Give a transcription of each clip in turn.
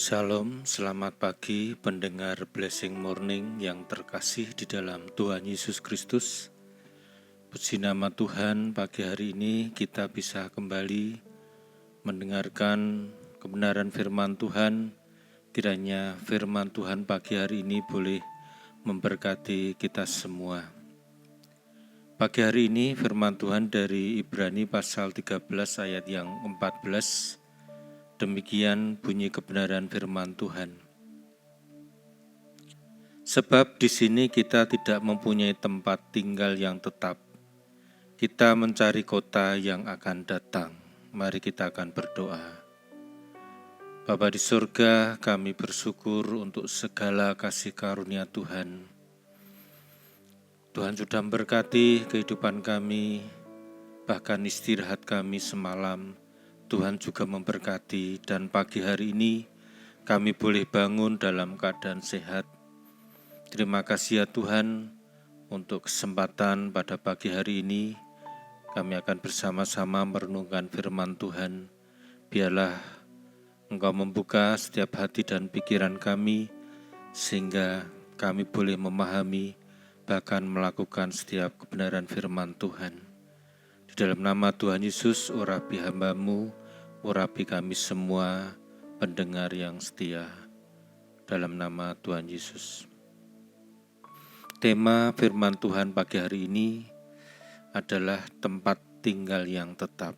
Shalom, selamat pagi pendengar Blessing Morning yang terkasih di dalam Tuhan Yesus Kristus. Puji nama Tuhan, pagi hari ini kita bisa kembali mendengarkan kebenaran firman Tuhan. Kiranya firman Tuhan pagi hari ini boleh memberkati kita semua. Pagi hari ini firman Tuhan dari Ibrani pasal 13 ayat yang 14. Demikian bunyi kebenaran firman Tuhan. Sebab di sini kita tidak mempunyai tempat tinggal yang tetap. Kita mencari kota yang akan datang. Mari kita akan berdoa. Bapa di surga, kami bersyukur untuk segala kasih karunia Tuhan. Tuhan sudah memberkati kehidupan kami, bahkan istirahat kami semalam. Tuhan juga memberkati dan pagi hari ini kami boleh bangun dalam keadaan sehat. Terima kasih ya Tuhan untuk kesempatan pada pagi hari ini. Kami akan bersama-sama merenungkan firman Tuhan. Biarlah Engkau membuka setiap hati dan pikiran kami, sehingga kami boleh memahami, bahkan melakukan setiap kebenaran firman Tuhan. Di dalam nama Tuhan Yesus, urapi hamba-Mu, urapi kami semua pendengar yang setia. Dalam nama Tuhan Yesus. Tema firman Tuhan pagi hari ini adalah tempat tinggal yang tetap.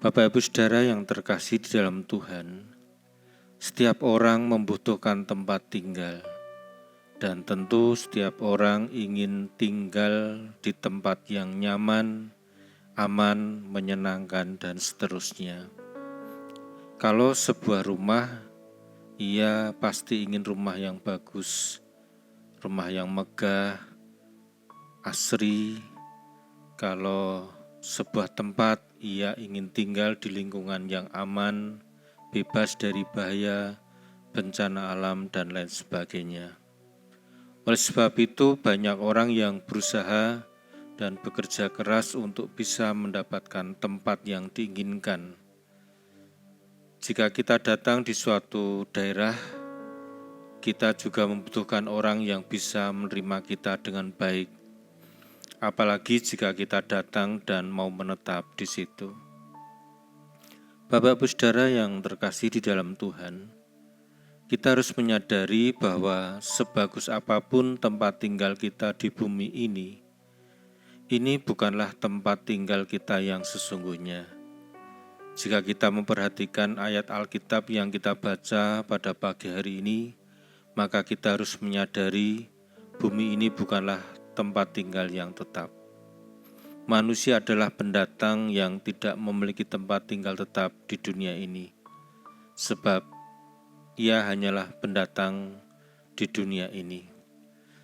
Bapak Ibu Saudara yang terkasih di dalam Tuhan, setiap orang membutuhkan tempat tinggal, dan tentu setiap orang ingin tinggal di tempat yang nyaman, aman, menyenangkan, dan seterusnya. Kalau sebuah rumah, ia pasti ingin rumah yang bagus, rumah yang megah, asri. Kalau sebuah tempat, ia ingin tinggal di lingkungan yang aman, bebas dari bahaya, bencana alam, dan lain sebagainya. Oleh sebab itu, banyak orang yang berusaha dan bekerja keras untuk bisa mendapatkan tempat yang diinginkan. Jika kita datang di suatu daerah, kita juga membutuhkan orang yang bisa menerima kita dengan baik. Apalagi jika kita datang dan mau menetap di situ. Bapak-Ibu Saudara yang terkasih di dalam Tuhan, kita harus menyadari bahwa sebagus apapun tempat tinggal kita di bumi ini bukanlah tempat tinggal kita yang sesungguhnya. Jika kita memperhatikan ayat Alkitab yang kita baca pada pagi hari ini, maka kita harus menyadari bumi ini bukanlah tempat tinggal yang tetap. Manusia adalah pendatang yang tidak memiliki tempat tinggal tetap di dunia ini, sebab ia hanyalah pendatang di dunia ini.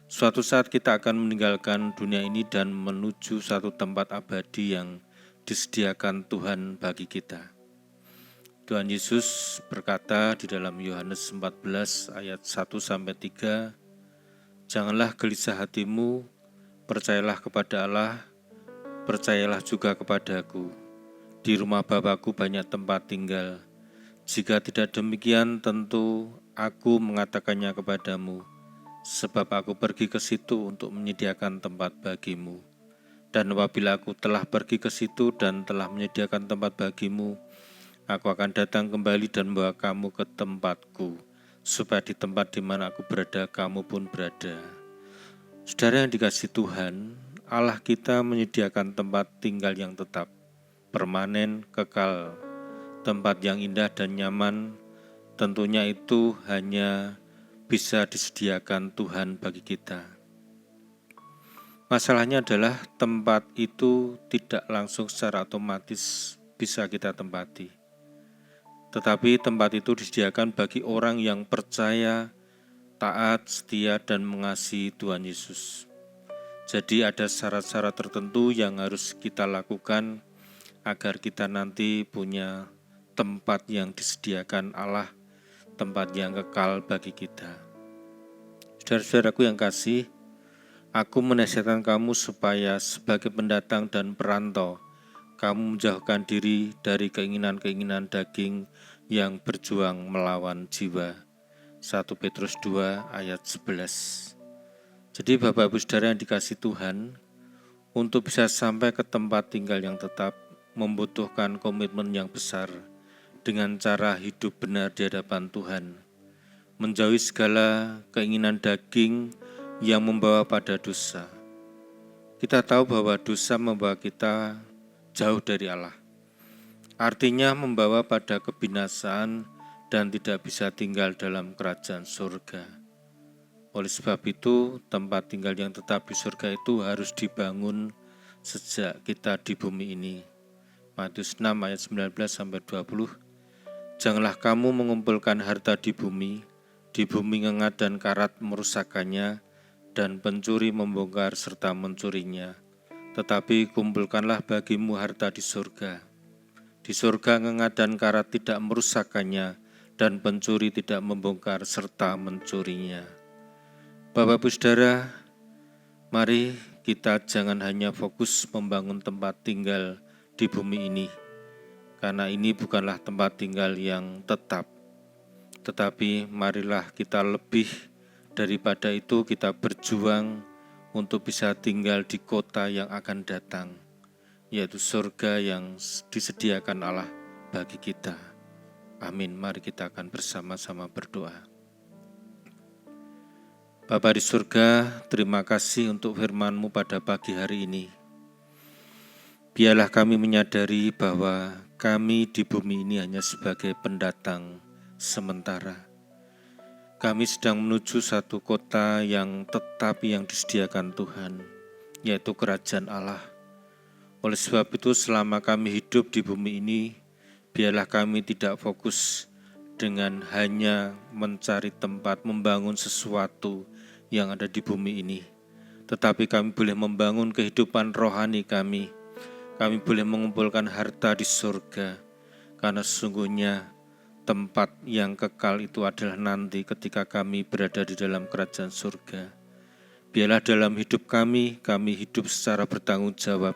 Suatu saat kita akan meninggalkan dunia ini dan menuju satu tempat abadi yang disediakan Tuhan bagi kita. Tuhan Yesus berkata di dalam Yohanes 14 ayat 1-3, "Janganlah gelisah hatimu, percayalah kepada Allah, percayalah juga kepadaku. Di rumah Bapa-Ku banyak tempat tinggal. Jika tidak demikian, tentu aku mengatakannya kepadamu, sebab aku pergi ke situ untuk menyediakan tempat bagimu. Dan apabila aku telah pergi ke situ dan telah menyediakan tempat bagimu, aku akan datang kembali dan membawa kamu ke tempatku, supaya di tempat di mana aku berada, kamu pun berada." Saudara yang dikasihi Tuhan, Allah kita menyediakan tempat tinggal yang tetap, permanen, kekal, tempat yang indah dan nyaman. Tentunya itu hanya bisa disediakan Tuhan bagi kita. Masalahnya adalah tempat itu tidak langsung secara otomatis bisa kita tempati. Tetapi tempat itu disediakan bagi orang yang percaya, taat, setia, dan mengasihi Tuhan Yesus. Jadi ada syarat-syarat tertentu yang harus kita lakukan agar kita nanti punya tempat yang disediakan Allah, tempat yang kekal bagi kita. Saudara-saudaraku yang kasih, aku menasihatkan kamu supaya sebagai pendatang dan perantau, kamu menjauhkan diri dari keinginan-keinginan daging yang berjuang melawan jiwa. 1 Petrus 2 ayat 11. Jadi Bapak Ibu Saudara yang dikasihi Tuhan, untuk bisa sampai ke tempat tinggal yang tetap membutuhkan komitmen yang besar dengan cara hidup benar di hadapan Tuhan, menjauhi segala keinginan daging yang membawa pada dosa. Kita tahu bahwa dosa membawa kita jauh dari Allah. Artinya membawa pada kebinasaan dan tidak bisa tinggal dalam kerajaan surga. Oleh sebab itu, tempat tinggal yang tetap di surga itu harus dibangun sejak kita di bumi ini. Matius 6 ayat 19-20. Janganlah kamu mengumpulkan harta di bumi ngengat dan karat merusakkannya, dan pencuri membongkar serta mencurinya. Tetapi kumpulkanlah bagimu harta di surga. Di surga ngengat dan karat tidak merusakkannya, dan pencuri tidak membongkar serta mencurinya. Bapak Ibu Saudara, mari kita jangan hanya fokus membangun tempat tinggal di bumi ini, karena ini bukanlah tempat tinggal yang tetap. Tetapi marilah kita lebih daripada itu, kita berjuang untuk bisa tinggal di kota yang akan datang, yaitu surga yang disediakan Allah bagi kita. Amin. Mari kita akan bersama-sama berdoa. Bapa di surga, terima kasih untuk firman-Mu pada pagi hari ini. Biarlah kami menyadari bahwa kami di bumi ini hanya sebagai pendatang sementara. Kami sedang menuju satu kota yang tetap yang disediakan Tuhan, yaitu kerajaan Allah. Oleh sebab itu, selama kami hidup di bumi ini, biarlah kami tidak fokus dengan hanya mencari tempat membangun sesuatu yang ada di bumi ini, tetapi kami boleh membangun kehidupan rohani kami. Kami boleh mengumpulkan harta di surga, karena sesungguhnya tempat yang kekal itu adalah nanti ketika kami berada di dalam kerajaan surga. Biarlah dalam hidup kami hidup secara bertanggung jawab,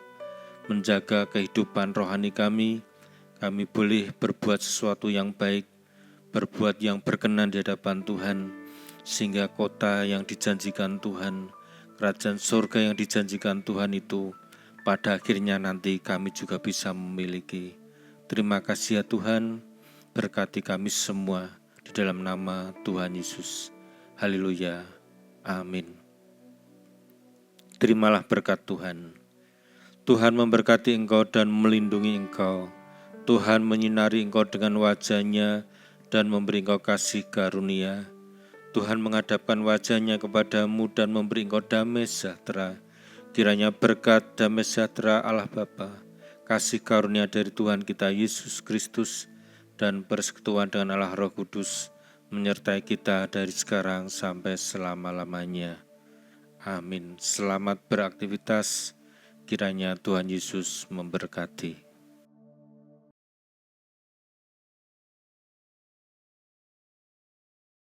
menjaga kehidupan rohani kami boleh berbuat sesuatu yang baik, berbuat yang berkenan di hadapan Tuhan, sehingga kota yang dijanjikan Tuhan, kerajaan surga yang dijanjikan Tuhan itu, pada akhirnya nanti kami juga bisa memiliki. Terima kasih ya Tuhan, berkati kami semua di dalam nama Tuhan Yesus. Haleluya. Amin. Terimalah berkat Tuhan. Tuhan memberkati engkau dan melindungi engkau. Tuhan menyinari engkau dengan wajah-Nya dan memberi engkau kasih karunia. Tuhan menghadapkan wajah-Nya kepadamu dan memberi engkau damai sejahtera. Kiranya berkat damai sejahtera Allah Bapa, kasih karunia dari Tuhan kita Yesus Kristus, dan persekutuan dengan Allah Roh Kudus menyertai kita dari sekarang sampai selama-lamanya. Amin. Selamat beraktivitas. Kiranya Tuhan Yesus memberkati.